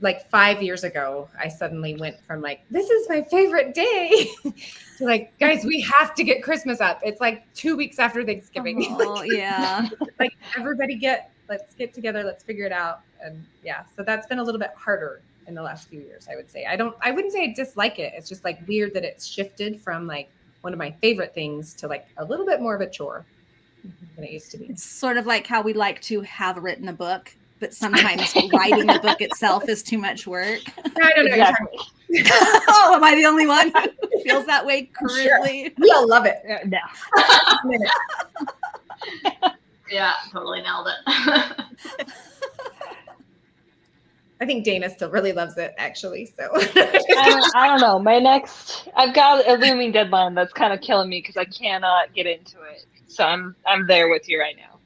[SPEAKER 4] like 5 years ago, I suddenly went from like, this is my favorite day to like, guys, we have to get Christmas up. It's like 2 weeks after Thanksgiving.
[SPEAKER 3] Oh, yeah.
[SPEAKER 4] Like everybody let's get together. Let's figure it out. And yeah, so that's been a little bit harder in the last few years, I would say. I wouldn't say I dislike it. It's just like weird that it's shifted from like one of my favorite things to like a little bit more of a chore than it used to be.
[SPEAKER 3] It's sort of like how we like to have written a book, but sometimes writing the book itself is too much work.
[SPEAKER 4] I don't know.
[SPEAKER 5] Exactly.
[SPEAKER 3] Oh, am I the only one who feels that way currently?
[SPEAKER 4] We all love it.
[SPEAKER 5] No.
[SPEAKER 2] Yeah, totally nailed it.
[SPEAKER 4] I think Dana still really loves it, actually. So
[SPEAKER 5] I don't know. I've got a looming deadline that's kind of killing me because I cannot get into it. So I'm there with you right now.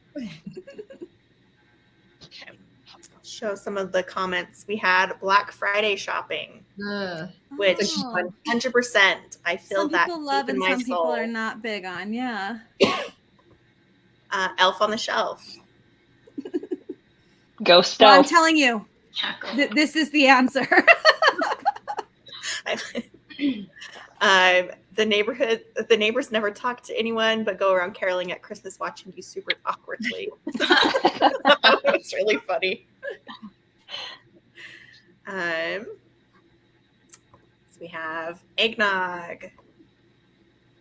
[SPEAKER 1] Show some of the comments. We had Black Friday shopping, which
[SPEAKER 3] Oh.
[SPEAKER 1] 100%. I feel
[SPEAKER 3] Some
[SPEAKER 1] that
[SPEAKER 3] people love
[SPEAKER 1] deep in
[SPEAKER 3] and
[SPEAKER 1] my
[SPEAKER 3] some people
[SPEAKER 1] soul.
[SPEAKER 3] are not big on. Yeah.
[SPEAKER 1] Elf on the Shelf.
[SPEAKER 5] Go
[SPEAKER 3] Well, I'm
[SPEAKER 5] stealth.
[SPEAKER 3] telling you,
[SPEAKER 2] Yeah, cool.
[SPEAKER 3] this is the answer.
[SPEAKER 1] The neighbors never talk to anyone, but go around caroling at Christmas, watching you super awkwardly. It's really funny. So we have eggnog.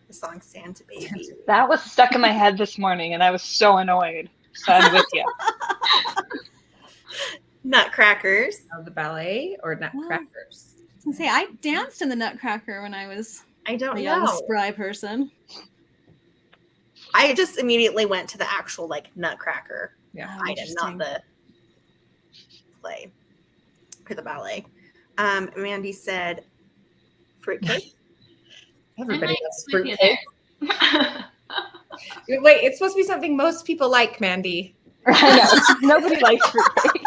[SPEAKER 1] The song Santa Baby.
[SPEAKER 5] That was stuck in my head this morning, and I was so annoyed. So I'm with you.
[SPEAKER 1] Nutcrackers.
[SPEAKER 4] the ballet or nutcrackers.
[SPEAKER 3] I was gonna say I danced in the Nutcracker when I was
[SPEAKER 1] I don't
[SPEAKER 3] a young
[SPEAKER 1] know.
[SPEAKER 3] spry person.
[SPEAKER 1] I just immediately went to the actual like Nutcracker
[SPEAKER 4] Yeah.
[SPEAKER 3] Oh,
[SPEAKER 1] item, not
[SPEAKER 3] interesting.
[SPEAKER 1] the play or the ballet. Mandy said fruitcake.
[SPEAKER 4] Everybody
[SPEAKER 2] I
[SPEAKER 4] loves
[SPEAKER 2] might with you
[SPEAKER 4] fruitcake.
[SPEAKER 2] there.
[SPEAKER 4] Wait, it's supposed to be something most people like, Mandy.
[SPEAKER 5] I know. Nobody likes fruitcake.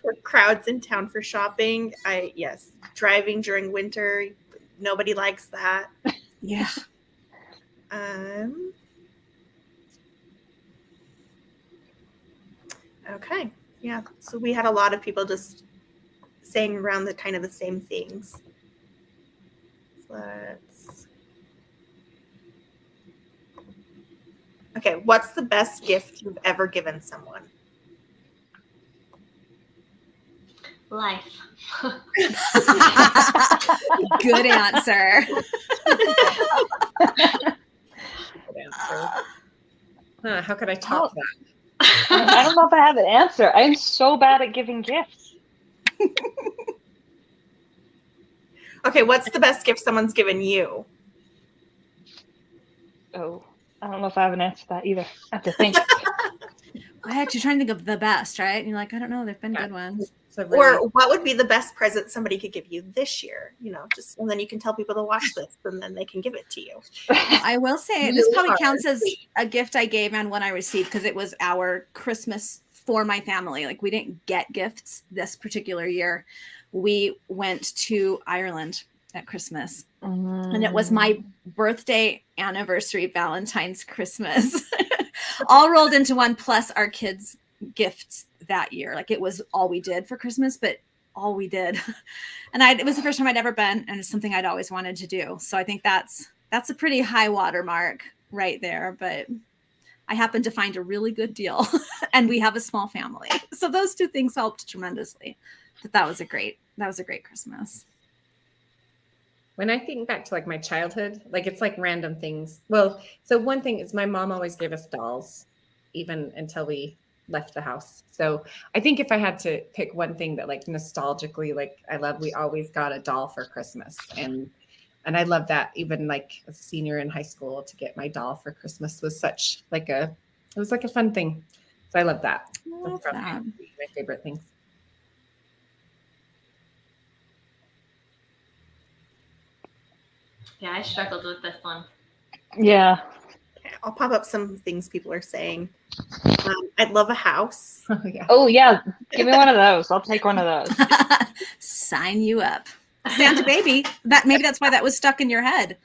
[SPEAKER 1] For crowds in town for shopping. Yes, driving during winter. Nobody likes that.
[SPEAKER 3] Yeah.
[SPEAKER 1] Okay. Yeah. So we had a lot of people just saying around the kind of the same things. Okay. What's the best gift you've ever given someone?
[SPEAKER 2] Life.
[SPEAKER 3] Good answer.
[SPEAKER 4] Good answer. How could I top that?
[SPEAKER 5] I don't know if I have an answer. I'm so bad at giving gifts.
[SPEAKER 1] Okay. What's the best gift someone's given you?
[SPEAKER 5] Oh, I don't know if I have an answer to that either. I have to think.
[SPEAKER 3] What? You're trying to think of the best, right? And you're like, I don't know. There've been
[SPEAKER 4] Yeah.
[SPEAKER 3] good ones.
[SPEAKER 4] So really,
[SPEAKER 1] Or what would be the best present somebody could give you this year? Just and then you can tell people to watch this, and then they can give it to you.
[SPEAKER 3] I will say
[SPEAKER 4] You
[SPEAKER 3] this probably
[SPEAKER 4] are.
[SPEAKER 3] counts as a gift I gave and one I received because it was our Christmas for my family. Like we didn't get gifts this particular year. We went to Ireland at Christmas. And it was my birthday, anniversary, Valentine's, Christmas, all rolled into one, plus our kids' gifts that year. Like it was all we did for Christmas, but all we did. And it was the first time I'd ever been, and it's something I'd always wanted to do. So I think that's a pretty high watermark right there. But I happened to find a really good deal and we have a small family. So those two things helped tremendously. But that was a great Christmas.
[SPEAKER 4] When I think back to like my childhood, like it's like random things. Well, so one thing is my mom always gave us dolls, even until we left the house. So I think if I had to pick one thing that like nostalgically, like I love, we always got a doll for Christmas. And I love that even like as a senior in high school to get my doll for Christmas was such like it was like a fun thing. So I love that. That's probably my favorite things.
[SPEAKER 2] Yeah, I struggled with this one.
[SPEAKER 5] Yeah.
[SPEAKER 1] Okay, I'll pop up some things people are saying. I'd love a house.
[SPEAKER 4] Oh yeah.
[SPEAKER 5] Oh yeah. Give me one of those. I'll take one of those.
[SPEAKER 3] Sign you up. Santa baby. Maybe that's why that was stuck in your head.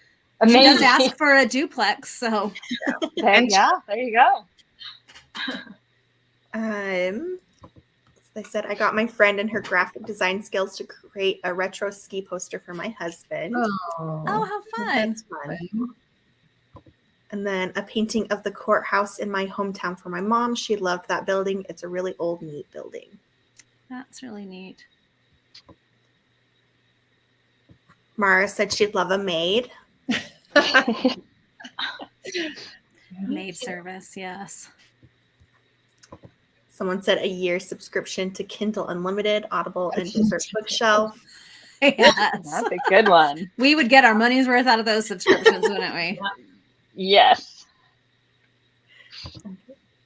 [SPEAKER 5] Amazing.
[SPEAKER 3] She does ask for a duplex, so
[SPEAKER 5] there you go.
[SPEAKER 1] They said I got my friend and her graphic design skills to create a retro ski poster for my husband.
[SPEAKER 3] oh, how fun.
[SPEAKER 1] That's fun. And then a painting of the courthouse in my hometown for my mom. She loved that building. It's a really old, neat building.
[SPEAKER 3] That's really neat.
[SPEAKER 1] Mara said she'd love a maid.
[SPEAKER 3] Maid service, yes.
[SPEAKER 1] Someone said a year subscription to Kindle Unlimited, Audible, and Desert Bookshelf.
[SPEAKER 3] Yes.
[SPEAKER 5] That's a good one.
[SPEAKER 3] We would get our money's worth out of those subscriptions, wouldn't we?
[SPEAKER 5] Yes.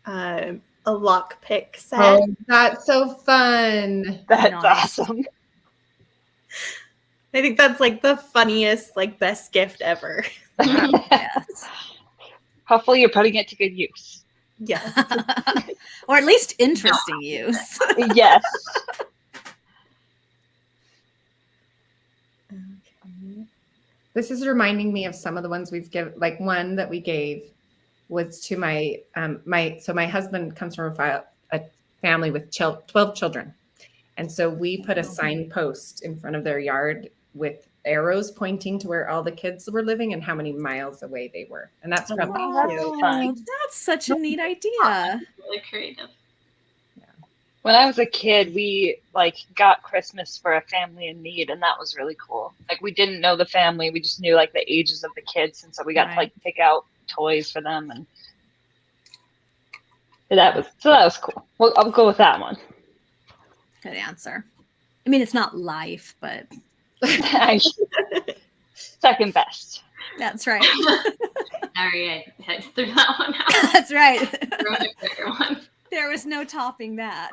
[SPEAKER 1] A lockpick set.
[SPEAKER 4] Oh, that's so fun.
[SPEAKER 5] That's
[SPEAKER 3] Nice.
[SPEAKER 5] awesome.
[SPEAKER 1] I think that's like the funniest, like best gift ever.
[SPEAKER 3] Yes.
[SPEAKER 5] Hopefully you're putting it to good use.
[SPEAKER 1] Yes.
[SPEAKER 3] Or at least interesting use.
[SPEAKER 5] Yes.
[SPEAKER 1] Okay.
[SPEAKER 4] This is reminding me of some of the ones we've given. Like one that we gave was to my my husband comes from a family with 12 children. And so we put a signpost in front of their yard with arrows pointing to where all the kids were living and how many miles away they were. And that's probably
[SPEAKER 5] That's fun.
[SPEAKER 3] That's such a neat idea.
[SPEAKER 2] Really creative.
[SPEAKER 5] When I was a kid, we like got Christmas for a family in need, and that was really cool. Like we didn't know the family, we just knew like the ages of the kids, and so we got to like pick out toys for them, and that was cool. Well, I'll go with that one.
[SPEAKER 3] Good answer. I mean, it's not life, but
[SPEAKER 5] second best.
[SPEAKER 3] that's right.
[SPEAKER 2] Sorry, I threw that one out.
[SPEAKER 3] That's right.
[SPEAKER 2] Throw a bigger one.
[SPEAKER 3] There was no topping that.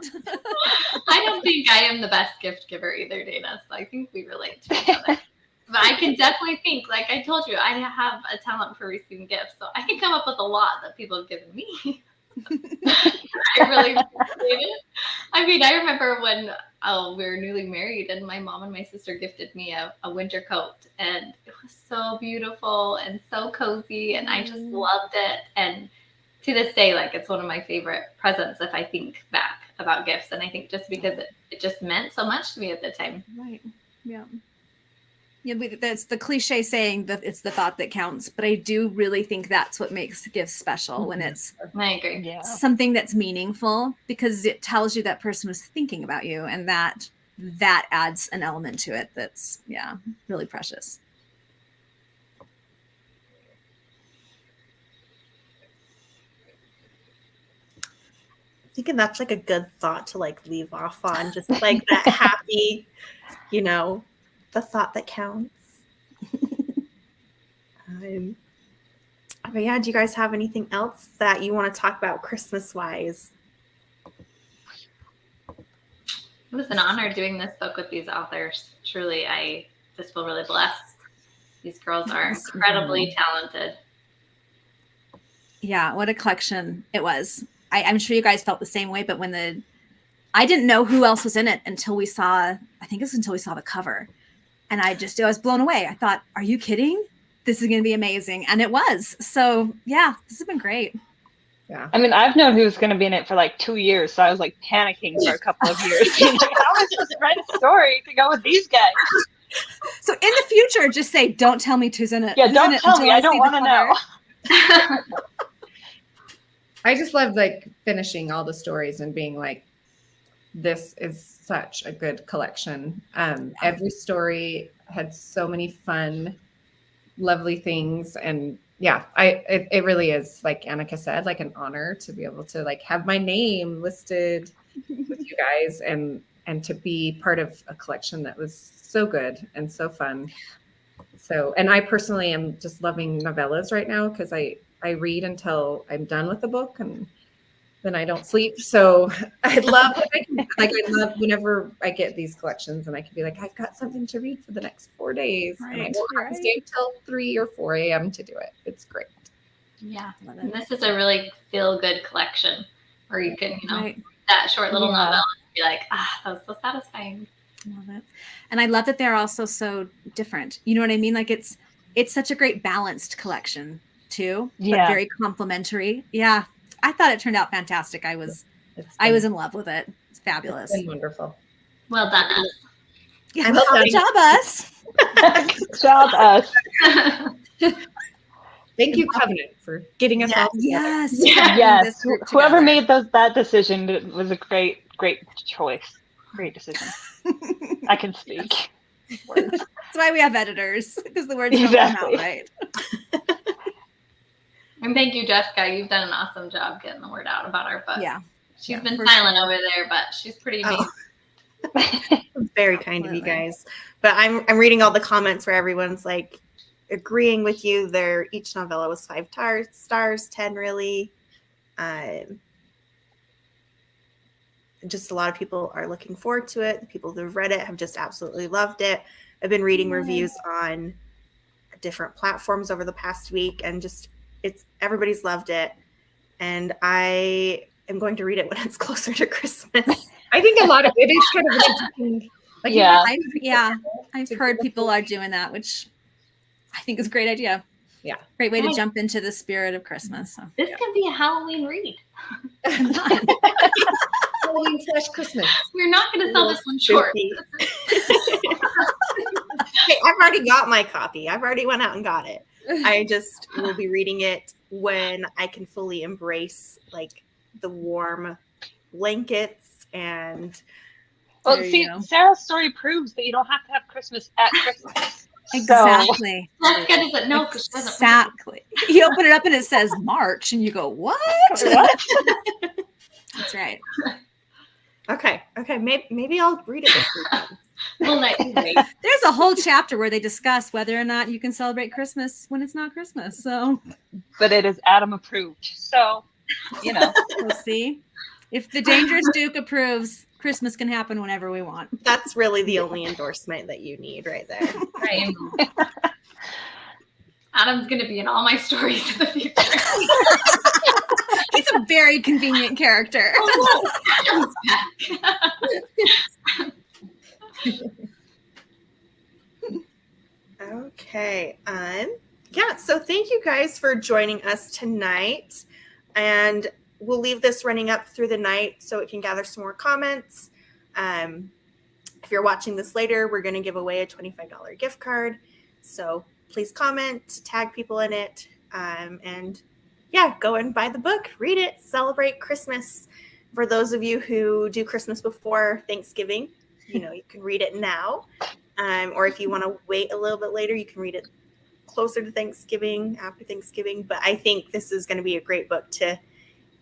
[SPEAKER 2] I don't think I am the best gift giver either, Dana. So I think we relate to each other. But I can definitely think, like I told you, I have a talent for receiving gifts. So I can come up with a lot that people have given me. I really appreciate it. I mean, I remember when we were newly married and my mom and my sister gifted me a winter coat. And it was so beautiful and so cozy. And I just loved it. And to this day, like it's one of my favorite presents if I think back about gifts. And I think just because it just meant so much to me at the time.
[SPEAKER 3] Right. Yeah. Yeah, that's the cliche saying that it's the thought that counts. But I do really think that's what makes gifts special when it's
[SPEAKER 2] I agree.
[SPEAKER 5] Yeah.
[SPEAKER 3] something that's meaningful, because it tells you that person was thinking about you, and that adds an element to it that's really precious.
[SPEAKER 1] Thinking that's like a good thought to like leave off on, just like that happy, the thought that counts. But yeah, do you guys have anything else that you want to talk about Christmas wise?
[SPEAKER 2] It was an honor doing this book with these authors. Truly, I just feel really blessed. These girls are incredibly talented.
[SPEAKER 3] Yeah, what a collection it was. I'm sure you guys felt the same way, but I didn't know who else was in it until we saw the cover. And I was blown away. I thought, are you kidding? This is going to be amazing. And it was. So yeah, this has been great.
[SPEAKER 4] Yeah.
[SPEAKER 5] I mean, I've known who's going to be in it for like 2 years. So I was like panicking for a couple of years. How am I supposed to write a story to go with these guys?
[SPEAKER 3] So in the future, just say, don't tell me who's in it.
[SPEAKER 5] Yeah, don't tell me. I don't want to know.
[SPEAKER 4] I just love like finishing all the stories and being like, this is such a good collection. Every story had so many fun, lovely things. And yeah, it really is, like Anneka said, like an honor to be able to like have my name listed with you guys and to be part of a collection that was so good and so fun. So, and I personally am just loving novellas right now because I read until I'm done with the book and then I don't sleep. So I love I love whenever I get these collections and I can be like, I've got something to read for the next 4 days. And I won't have to stay until 3 or 4 a.m. to do it. It's great.
[SPEAKER 2] Yeah. And this is a really feel good collection where you can, that short little novel and be like, that was so satisfying.
[SPEAKER 3] Love it. And I love that they're also so different. You know what I mean? Like it's such a great balanced collection too, but very complimentary. Yeah. I thought it turned out fantastic. I was in love with it. It's fabulous.
[SPEAKER 4] It's been wonderful.
[SPEAKER 2] Well done, us.
[SPEAKER 3] Yeah, good job, us.
[SPEAKER 5] Good job, us.
[SPEAKER 4] Thank you, Covenant, for getting us all together.
[SPEAKER 5] Yes. Whoever made that decision was a great choice. Great decision. I can speak. Words.
[SPEAKER 3] That's why we have editors, because the words don't come out right.
[SPEAKER 2] And thank you, Jessica. You've done an awesome job getting the word out about our book.
[SPEAKER 3] Yeah.
[SPEAKER 2] She's been silent over there, but she's pretty amazing.
[SPEAKER 1] Very kind of you guys. But I'm reading all the comments where everyone's like agreeing with you. Each novella was 5 stars, 10 really. Just a lot of people are looking forward to it. The people who've read it have just absolutely loved it. I've been reading reviews on different platforms over the past week, and just everybody's loved it. And I am going to read it when it's closer to Christmas.
[SPEAKER 4] I think a lot of it is kind of like,
[SPEAKER 3] I've heard people are doing that, which I think is a great idea.
[SPEAKER 4] Yeah.
[SPEAKER 3] Great way to jump into the spirit of Christmas. So.
[SPEAKER 2] This can be a Halloween read.
[SPEAKER 4] Halloween/Christmas.
[SPEAKER 2] We're not going to sell this one short.
[SPEAKER 1] Hey, I've already got my copy. I've already went out and got it. I just will be reading it when I can fully embrace like the warm blankets and.
[SPEAKER 5] Well, see, Sarah's story proves that you don't have to have Christmas at Christmas.
[SPEAKER 3] Exactly.
[SPEAKER 2] Jessica doesn't know because she doesn't.
[SPEAKER 3] Exactly. You open it up and it says March, and you go, "What?" That's right.
[SPEAKER 1] Okay. Maybe I'll read it this weekend.
[SPEAKER 2] We'll let you wait.
[SPEAKER 3] There's a whole chapter where they discuss whether or not you can celebrate Christmas when it's not Christmas. So,
[SPEAKER 5] but it is Adam approved. So,
[SPEAKER 3] we'll see. If the Dangerous Duke approves, Christmas can happen whenever we want.
[SPEAKER 1] That's really the only endorsement that you need right there.
[SPEAKER 2] Right. Adam's going to be in all my stories in the future.
[SPEAKER 3] He's a very convenient character.
[SPEAKER 2] Oh, Adam's back.
[SPEAKER 1] Okay. So thank you guys for joining us tonight. And we'll leave this running up through the night so it can gather some more comments. If you're watching this later, we're going to give away a $25 gift card. So please comment, tag people in it, and go and buy the book, read it, celebrate Christmas. For those of you who do Christmas before Thanksgiving, you can read it now. Or if you want to wait a little bit later, you can read it closer to Thanksgiving, after Thanksgiving. But I think this is going to be a great book to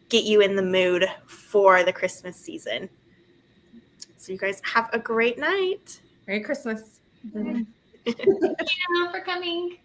[SPEAKER 1] get you in the mood for the Christmas season. So you guys have a great night.
[SPEAKER 4] Merry Christmas.
[SPEAKER 2] Thank you for coming.